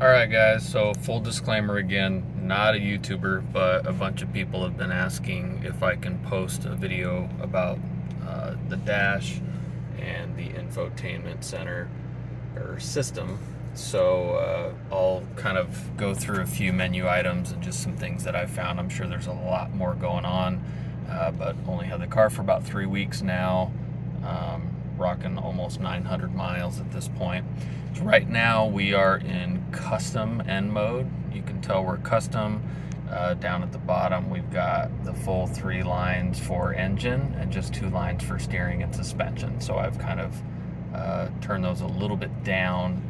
Alright guys, so full disclaimer again, not a YouTuber, but a bunch of people have been asking if I can post a video about the dash and the infotainment center or system. So I'll kind of go through a few menu items and just some things that I found. I'm sure there's a lot more going on, but only had the car for about 3 weeks now. Rocking almost 900 miles at this point. So right now we are in custom N mode. You can tell we're custom. Down at the bottom we've got the full 3 lines for engine and just 2 lines for steering and suspension. So I've kind of turned those a little bit down,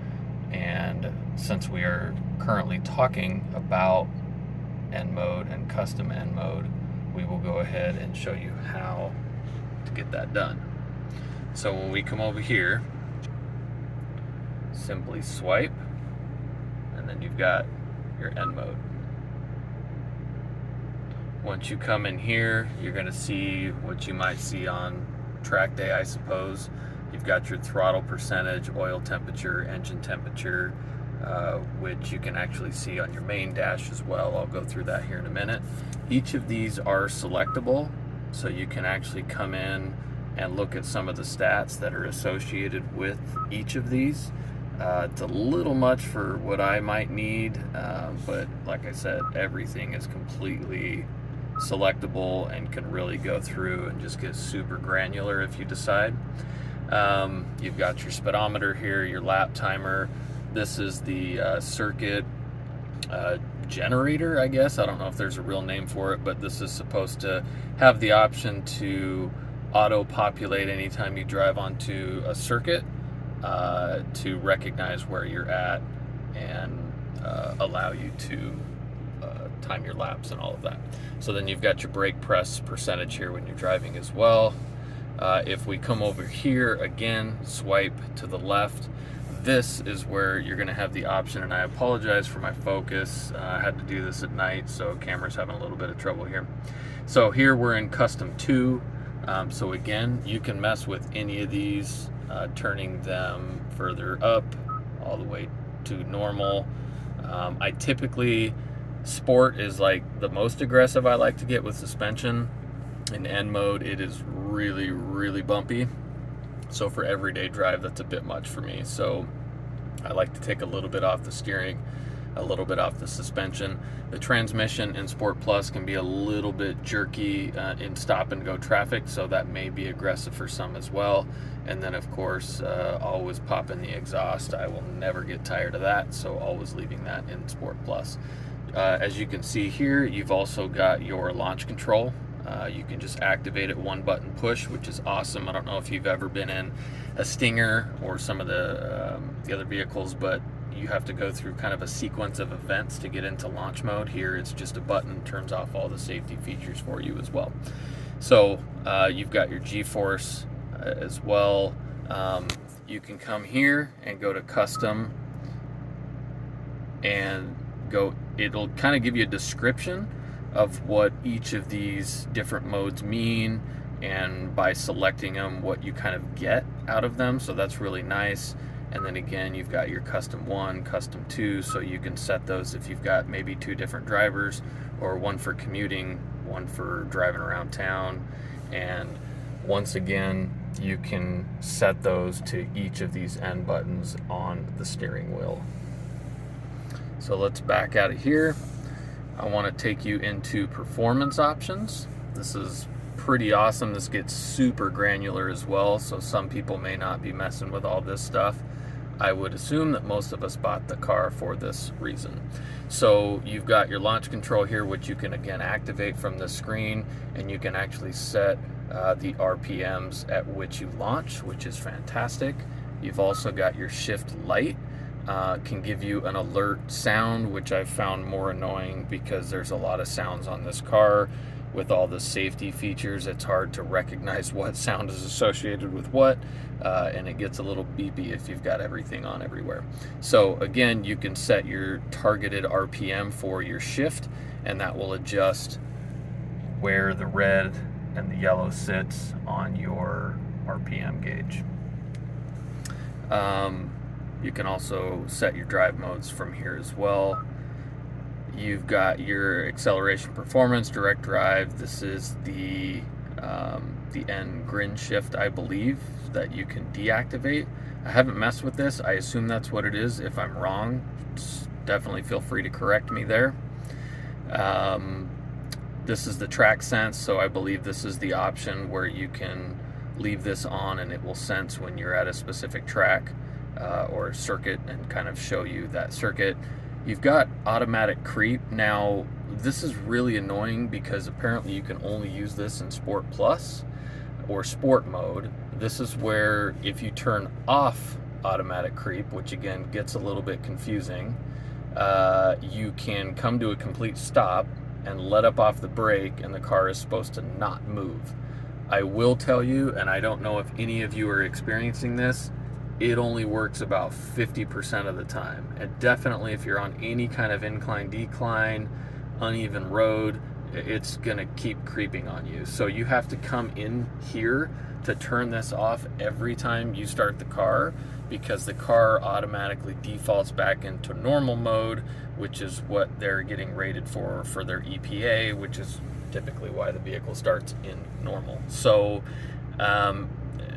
and since we are currently talking about N mode and custom N mode, we will go ahead and show you how to get that done. So when we come over here, simply swipe, and then you've got your N mode. Once you come in here, you're going to see what you might see on track day, I suppose. You've got your throttle percentage, oil temperature, engine temperature, which you can actually see on your main dash as well. I'll go through that here in a minute. Each of these are selectable, so you can actually come in and look at some of the stats that are associated with each of these. It's a little much for what I might need, but like I said, everything is completely selectable and can really go through and just get super granular if you decide. You've got your speedometer here, your lap timer. This is the circuit generator, I guess. I don't know if there's a real name for it, but this is supposed to have the option to auto-populate anytime you drive onto a circuit to recognize where you're at and allow you to time your laps and all of that. So then you've got your brake press percentage here when you're driving as well. If we come over here again, swipe to the left, this is where you're going to have the option, and I apologize for my focus. I had to do this at night, so camera's having a little bit of trouble here. So here we're in custom 2. So again, you can mess with any of these, turning them further up all the way to normal. I typically, sport is like the most aggressive I like to get with suspension. In N mode, it is really, really bumpy. So for everyday drive, that's a bit much for me. So I like to take a little bit off the steering, a little bit off the suspension. The transmission in Sport Plus can be a little bit jerky in stop and go traffic, so that may be aggressive for some as well. And then of course, always pop in the exhaust. I will never get tired of that, so always leaving that in Sport Plus. As you can see here, you've also got your launch control. You can just activate it 1 button push, which is awesome. I don't know if you've ever been in a Stinger or some of the other vehicles, but you have to go through kind of a sequence of events to get into launch mode. Here it's just a button, turns off all the safety features for you as well. So you've got your G-force as well. You can come here and go to custom and go, it'll kind of give you a description of what each of these different modes mean, and by selecting them what you kind of get out of them. So that's really nice. And then again, you've got your custom 1, custom 2, so you can set those if you've got maybe 2 different drivers, or 1 for commuting, 1 for driving around town. And once again, you can set those to each of these N buttons on the steering wheel. So let's back out of here. I want to take you into performance options. This is pretty awesome. This gets super granular as well, so some people may not be messing with all this stuff. I would assume that most of us bought the car for this reason. So you've got your launch control here, which you can again activate from the screen, and you can actually set the RPMs at which you launch, which is fantastic. You've also got your shift light. Can give you an alert sound, which I've found more annoying because there's a lot of sounds on this car. With all the safety features, it's hard to recognize what sound is associated with what, and it gets a little beepy if you've got everything on everywhere. So again, you can set your targeted RPM for your shift, and that will adjust where the red and the yellow sits on your RPM gauge. You can also set your drive modes from here as well. You've got your acceleration performance, direct drive. This is the N grin shift, I believe, that you can deactivate. I haven't messed with this. I assume that's what it is. If I'm wrong, definitely feel free to correct me there. This is the track sense, so I believe this is the option where you can leave this on and it will sense when you're at a specific track or circuit and kind of show you that circuit. You've got automatic creep. Now, this is really annoying because apparently you can only use this in Sport Plus or Sport mode. This is where if you turn off automatic creep, which again gets a little bit confusing, you can come to a complete stop and let up off the brake and the car is supposed to not move. I will tell you, and I don't know if any of you are experiencing this, it only works about 50% of the time. And definitely if you're on any kind of incline, decline, uneven road, it's gonna keep creeping on you. So you have to come in here to turn this off every time you start the car, because the car automatically defaults back into normal mode, which is what they're getting rated for their EPA, which is typically why the vehicle starts in normal. So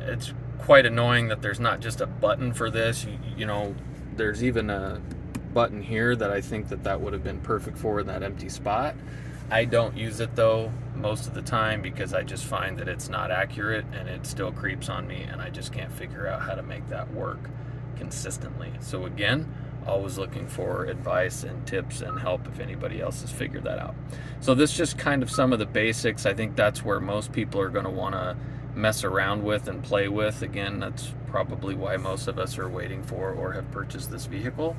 it's quite annoying that there's not just a button for this. You know, there's even a button here that I think that would have been perfect for in that empty spot. I don't use it though most of the time because I just find that it's not accurate and it still creeps on me, and I just can't figure out how to make that work consistently. So again, always looking for advice and tips and help if anybody else has figured that out. So this is just kind of some of the basics. I think that's where most people are going to want to mess around with and play with. Again, that's probably why most of us are waiting for or have purchased this vehicle.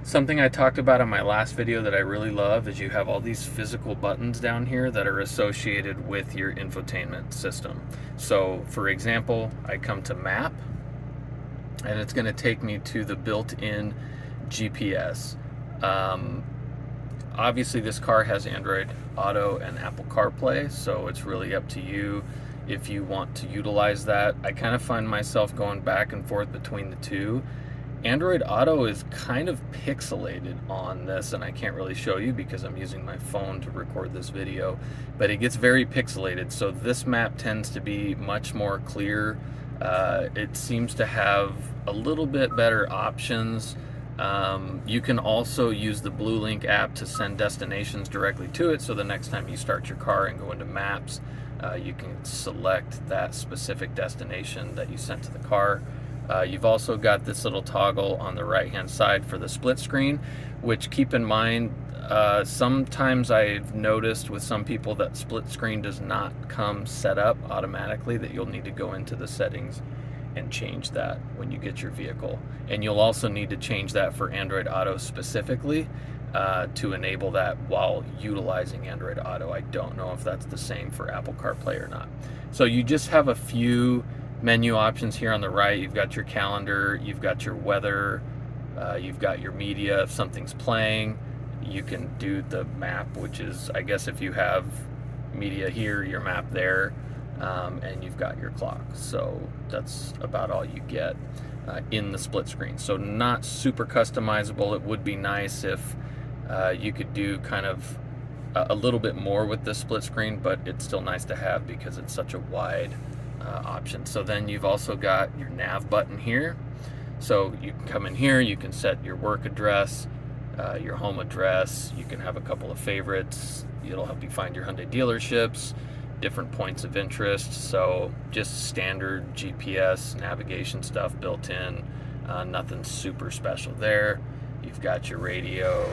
Something I talked about in my last video that I really love is you have all these physical buttons down here that are associated with your infotainment system. So for example, I come to map and it's going to take me to the built-in GPS. Obviously this car has Android Auto and Apple CarPlay, so it's really up to you if you want to utilize that. I kind of find myself going back and forth between the two. Android Auto is kind of pixelated on this, and I can't really show you because I'm using my phone to record this video, but it gets very pixelated, so this map tends to be much more clear. It seems to have a little bit better options. You can also use the Blue Link app to send destinations directly to it, so the next time you start your car and go into maps, you can select that specific destination that you sent to the car. You've also got this little toggle on the right hand side for the split screen, which, keep in mind, sometimes I've noticed with some people that split screen does not come set up automatically, that you'll need to go into the settings and change that when you get your vehicle. And you'll also need to change that for Android Auto specifically to enable that while utilizing Android Auto. I don't know if that's the same for Apple CarPlay or not. So you just have a few menu options here on the right. You've got your calendar, you've got your weather, you've got your media if something's playing. You can do the map, which is, I guess, if you have media here, your map there, and you've got your clock. So that's about all you get in the split screen. So not super customizable. It would be nice if you could do kind of a little bit more with the split screen, but it's still nice to have because it's such a wide option. So then you've also got your nav button here. So you can come in here, you can set your work address, your home address, you can have a couple of favorites. It'll help you find your Hyundai dealerships, different points of interest. So just standard GPS navigation stuff built in, nothing super special there. You've got your radio,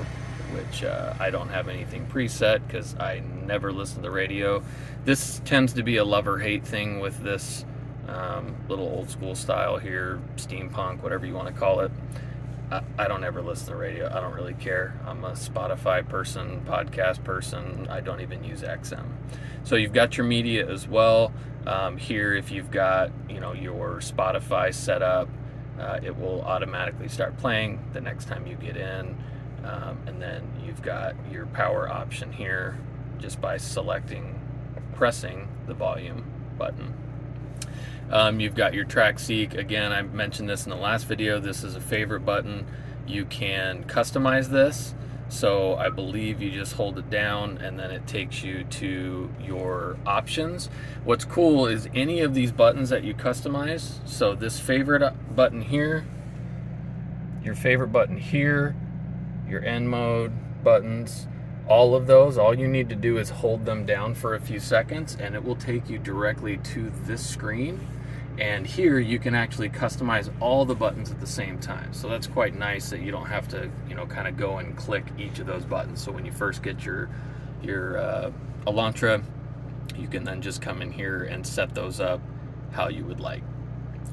which I don't have anything preset because I never listen to the radio. This tends to be a love-or-hate thing with this little old school style here, steampunk, whatever you want to call it. I don't ever listen to the radio. I don't really care. I'm a Spotify person, podcast person. I don't even use XM. So you've got your media as well. Here, if you've got your Spotify set up, it will automatically start playing the next time you get in. And then you've got your power option here just by pressing the volume button. You've got your track seek. Again, I mentioned this in the last video. This is a favorite button. You can customize this. So I believe you just hold it down and then it takes you to your options. What's cool is any of these buttons that you customize, so this favorite button here, your favorite button here, your end mode buttons, all of those, all you need to do is hold them down for a few seconds and it will take you directly to this screen. And here you can actually customize all the buttons at the same time. So that's quite nice that you don't have to, kind of go and click each of those buttons. So when you first get your Elantra, you can then just come in here and set those up how you would like.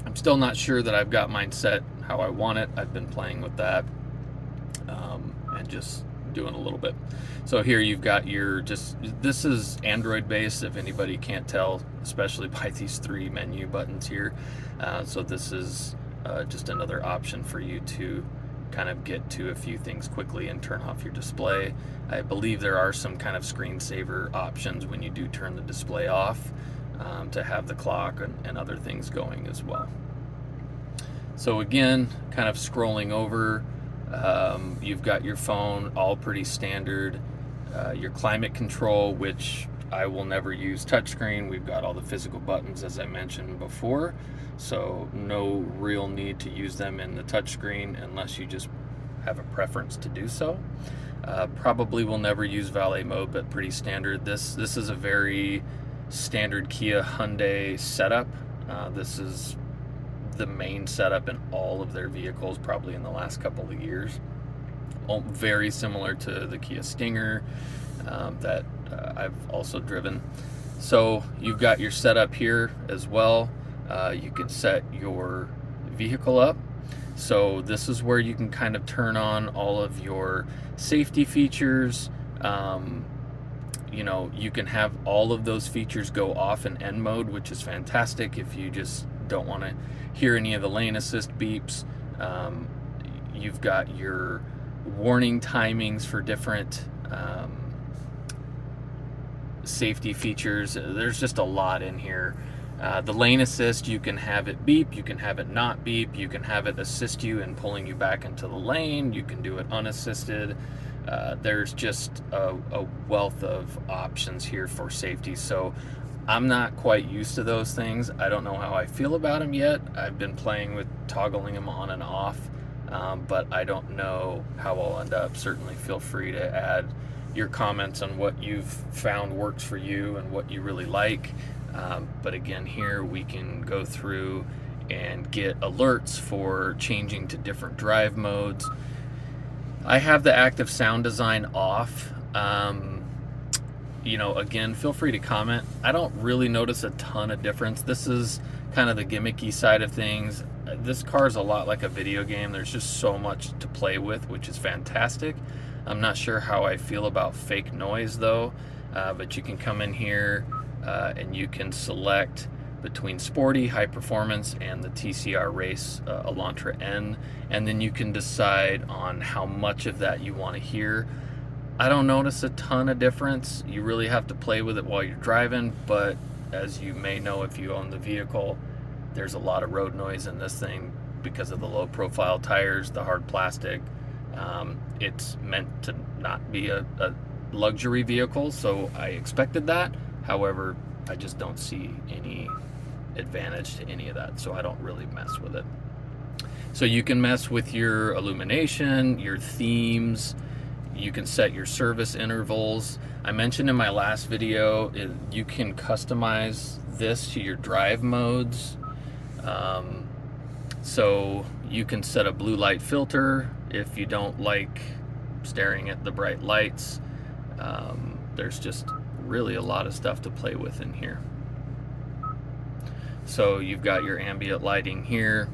I'm still not sure that I've got mine set how I want it. I've been playing with that and just doing a little bit. So here you've got this is Android based, if anybody can't tell, especially by these 3 menu buttons here. So this is just another option for you to kind of get to a few things quickly and turn off your display. I believe there are some kind of screensaver options when you do turn the display off to have the clock and other things going as well. So again, kind of scrolling over, you've got your phone, all pretty standard. Your climate control, which I will never use touchscreen. We've got all the physical buttons as I mentioned before, so no real need to use them in the touchscreen unless you just have a preference to do so. Probably will never use valet mode, but pretty standard. This is a very standard Kia Hyundai setup. This is the main setup in all of their vehicles, probably in the last couple of years. Very similar to the Kia Stinger that I've also driven. So you've got your setup here as well. You can set your vehicle up. So this is where you can kind of turn on all of your safety features. You can have all of those features go off in N mode, which is fantastic if you just don't want to hear any of the lane assist beeps. You've got your warning timings for different safety features. There's just a lot in here. The lane assist, you can have it beep, you can have it not beep, you can have it assist you in pulling you back into the lane, you can do it unassisted. There's just a wealth of options here for safety. So I'm not quite used to those things. I don't know how I feel about them yet. I've been playing with toggling them on and off, but I don't know how I'll end up. Certainly feel free to add your comments on what you've found works for you and what you really like. But again, here we can go through and get alerts for changing to different drive modes. I have the active sound design off. Again, feel free to comment. I don't really notice a ton of difference. This is kind of the gimmicky side of things. This car is a lot like a video game. There's just so much to play with, which is fantastic. I'm not sure how I feel about fake noise though, but you can come in here and you can select between sporty, high performance, and the TCR race Elantra N, and then you can decide on how much of that you want to hear. I don't notice a ton of difference. You really have to play with it while you're driving, but as you may know if you own the vehicle, there's a lot of road noise in this thing because of the low profile tires, the hard plastic. It's meant to not be a luxury vehicle, so I expected that. However, I just don't see any advantage to any of that, so I don't really mess with it. So you can mess with your illumination, your themes, you can set your service intervals. I mentioned in my last video, you can customize this to your drive modes. So you can set a blue light filter if you don't like staring at the bright lights. There's just really a lot of stuff to play with in here. So you've got your ambient lighting here.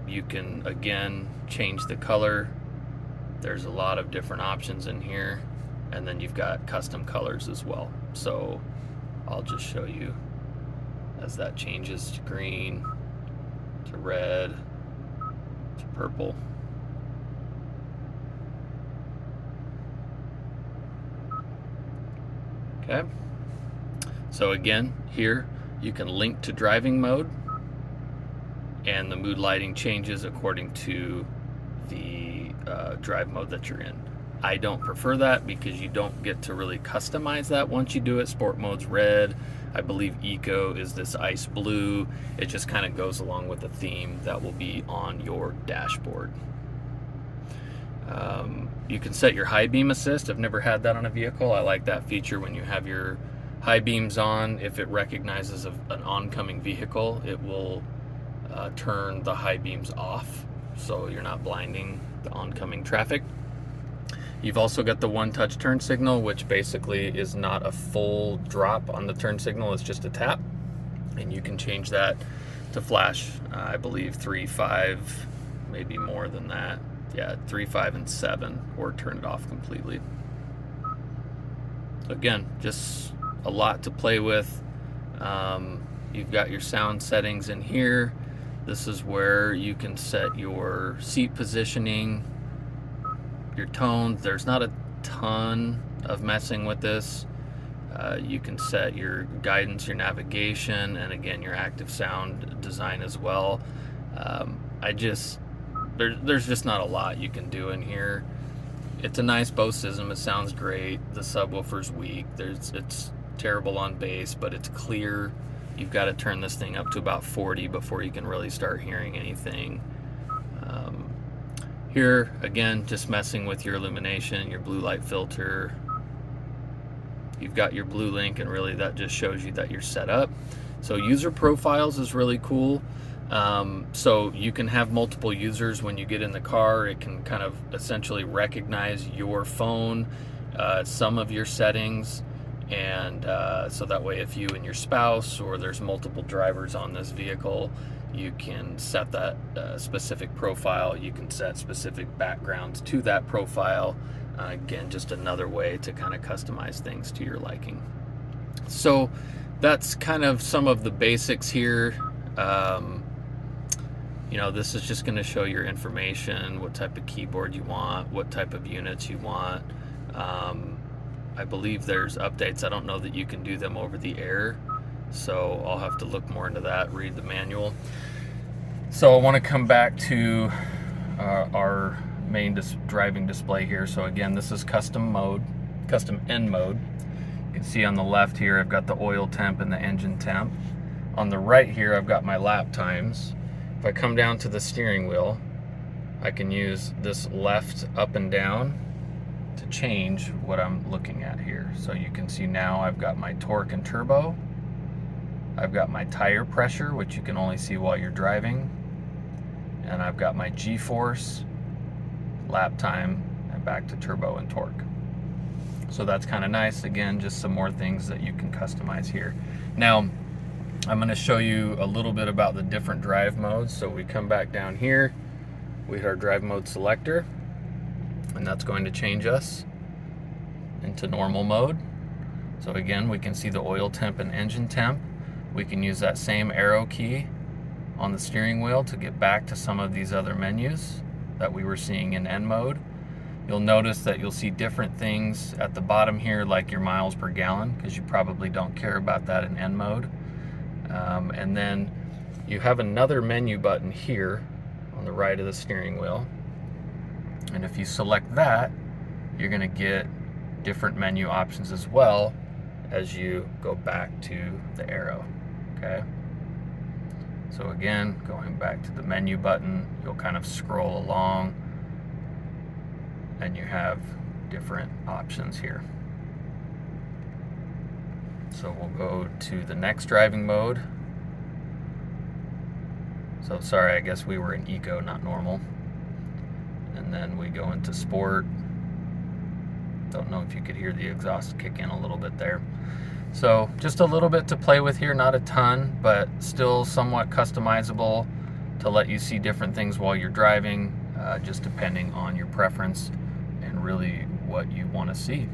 You can again change the color. There's a lot of different options in here, and then you've got custom colors as well. So I'll just show you as that changes to green, to red, to purple. Okay, so again here You can link to driving mode, and the mood lighting changes according to the drive mode that you're in. I don't prefer that because you don't get to really customize that once you do it. Sport mode's red. I believe Eco is this ice blue. It just kind of goes along with the theme that will be on your dashboard. You can set your high beam assist. I've never had that on a vehicle. I like that feature when you have your high beams on. If it recognizes an oncoming vehicle, it will turn the high beams off, so you're not blinding the oncoming traffic. You've also got the one-touch turn signal, which basically is not a full drop on the turn signal, it's just a tap. And you can change that to flash, I believe 3, 5, maybe more than that. Yeah, 3, 5, and 7, or turn it off completely. Again, just a lot to play with. You've got your sound settings in here. This is where you can set your seat positioning, your tone. There's not a ton of messing with this. You can set your guidance, your navigation, and again your active sound design as well. There's just not a lot you can do in here. It's a nice Bose system. It sounds great. The subwoofer's weak. It's terrible on bass, but it's clear. You've got to turn this thing up to about 40 before you can really start hearing anything. Here, again, just messing with your illumination, your blue light filter. You've got your blue link, and really that just shows you that you're set up. So user profiles is really cool. So you can have multiple users when you get in the car. It can kind of essentially recognize your phone, some of your settings, and so that way if you and your spouse, or there's multiple drivers on this vehicle, you can set that specific profile. You can set specific backgrounds to that profile. Again, just another way to kind of customize things to your liking. So that's kind of some of the basics here. You know, this is just going to show your information, what type of keyboard you want, what type of units you want. I believe there's updates. I don't know that you can do them over the air, so I'll have to look more into that, read the manual. So I want to come back to our main driving display here. So again, this is custom mode, custom N mode. You can see on the left here I've got the oil temp and the engine temp. On the right here I've got my lap times. If I come down to the steering wheel, I can use this left up and down to change what I'm looking at here. So you can see now I've got my torque and turbo. I've got my tire pressure, which you can only see while you're driving. And I've got my G-force, lap time, and back to turbo and torque. So that's kind of nice. Again, just some more things that you can customize here. Now, I'm going to show you a little bit about the different drive modes. So we come back down here, we hit our drive mode selector, and that's going to change us into normal mode. So again, we can see the oil temp and engine temp. We can use that same arrow key on the steering wheel to get back to some of these other menus that we were seeing in N mode. You'll notice that you'll see different things at the bottom here, like your miles per gallon, because you probably don't care about that in N mode. And then you have another menu button here on the right of the steering wheel. And if you select that, you're going to get different menu options as well as you go back to the arrow. Okay. So again, going back to the menu button, you'll kind of scroll along and you have different options here. So we'll go to the next driving mode. So sorry, I guess we were in Eco, not normal. And then we go into Sport. Don't know if you could hear the exhaust kick in a little bit there. So just a little bit to play with here, not a ton, but still somewhat customizable to let you see different things while you're driving, just depending on your preference and really what you want to see.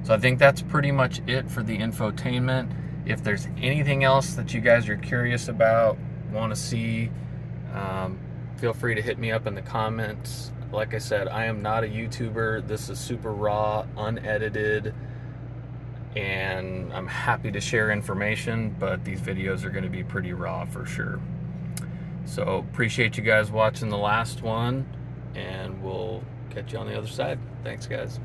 So I think that's pretty much it for the infotainment. If there's anything else that you guys are curious about, want to see, feel free to hit me up in the comments. Like I said, I am not a YouTuber. This is super raw, unedited, and I'm happy to share information, but these videos are going to be pretty raw for sure. So appreciate you guys watching the last one, and we'll catch you on the other side. Thanks, guys.